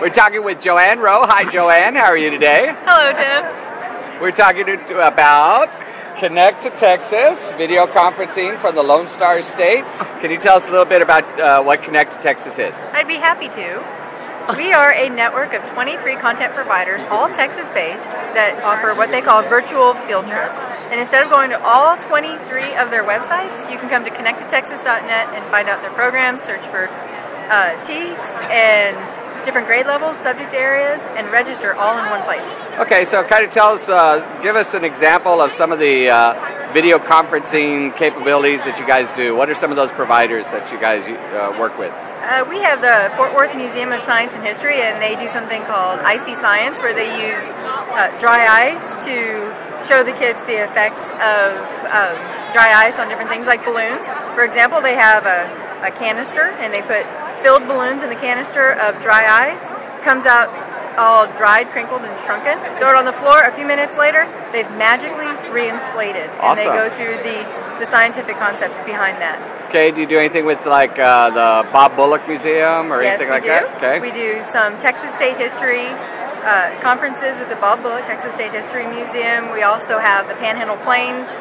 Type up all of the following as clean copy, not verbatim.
We're talking with Joanne Rowe. Hi, Joanne. How are you today? Hello, Tim. We're talking about Connect to Texas, video conferencing from the Lone Star State. Can you tell us a little bit about what Connect to Texas is? I'd be happy to. We are a network of 23 content providers, all Texas-based, that offer what they call virtual field trips. And instead of going to all 23 of their websites, you can come to connecttotexas.net and find out their programs, search for TEKs and different grade levels, subject areas, and register all in one place. Okay, so kind of tell us, give us an example of some of the video conferencing capabilities that you guys do. What are some of those providers that you guys work with? We have the Fort Worth Museum of Science and History, and they do something called Icy Science, where they use dry ice to show the kids the effects of dry ice on different things like balloons. For example, they have a canister, and they put filled balloons in the canister of dry ice. Comes out all dried, crinkled, and shrunken. Throw it on the floor. A few minutes later, they've magically reinflated. Awesome. And they go through the scientific concepts behind that. Okay, do you do anything with like the Bob Bullock Museum or anything like that? Okay. We do some Texas State History conferences with the Bob Bullock Texas State History Museum. We also have the Panhandle Plains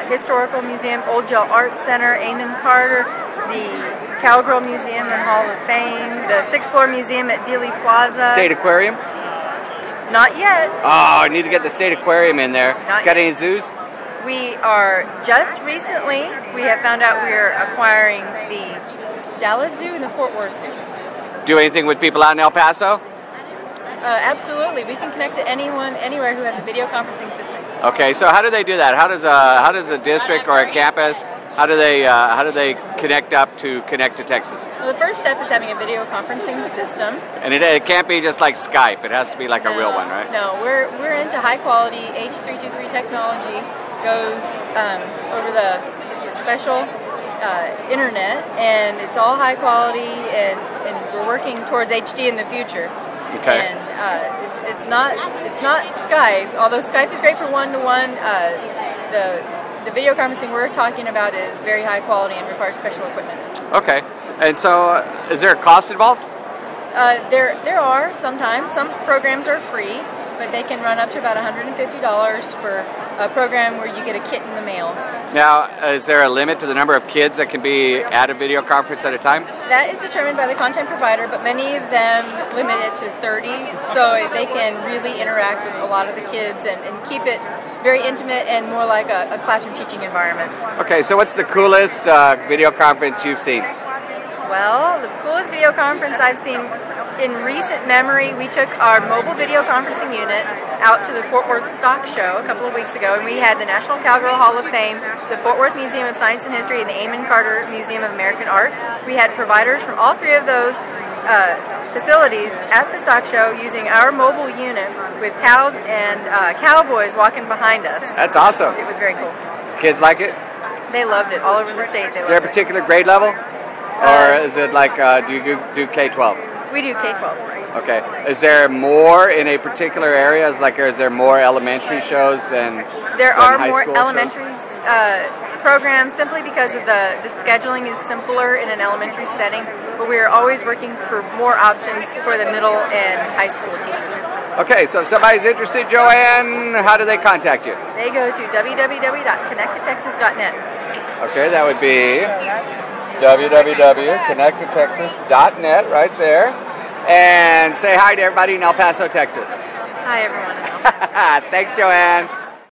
Historical Museum, Old Jail Art Center, Amon Carter, the Cowgirl Museum and Hall of Fame, the 6th Floor Museum at Dealey Plaza. State Aquarium? Not yet. Oh, I need to get the State Aquarium in there. Not Got yet. any zoos? We are just recently, we have found out we're acquiring the Dallas Zoo and the Fort Worth Zoo. Do anything with people out in El Paso? Absolutely. We can connect to anyone, anywhere who has a video conferencing system. Okay, so how do they do that? How does a district or a campus, how do they connect up to Connect to Texas? Well, the first step is having a video conferencing system. And it can't be just like Skype. It has to be like a real one, right? No, we're into high quality H.323 technology. Goes over the special internet, and it's all high quality, and we're working towards HD in the future. Okay. And it's not Skype, although Skype is great for one-to-one. The video conferencing we're talking about is very high quality and requires special equipment. Okay. And so, is there a cost involved? There are sometimes. Some programs are free, but they can run up to about $150 for a program where you get a kit in the mail. Now, is there a limit to the number of kids that can be at a video conference at a time? That is determined by the content provider, but many of them limit it to 30, so they can really interact with a lot of the kids and keep it very intimate and more like a classroom teaching environment. Okay, so what's the coolest video conference you've seen? Well, the coolest video conference I've seen in recent memory, we took our mobile video conferencing unit out to the Fort Worth Stock Show a couple of weeks ago, and we had the National Cowgirl Hall of Fame, the Fort Worth Museum of Science and History, and the Amon Carter Museum of American Art. We had providers from all three of those facilities at the stock show using our mobile unit with cows and cowboys walking behind us. That's awesome. It was very cool. Kids like it? They loved it all over the state. Is there a particular grade level? Or is it like, do you do K-12? We do K-12. Okay. Is there more in a particular area? Is there more elementary shows than There are high more school elementary programs simply because of the scheduling is simpler in an elementary setting, but we are always working for more options for the middle and high school teachers. Okay, so if somebody's interested, Joanne, how do they contact you? They go to www.connecttotexas.net. Okay, that would be www.connecttotexas.net right there. And say hi to everybody in El Paso, Texas. Hi, everyone in El Paso. Thanks, Joanne.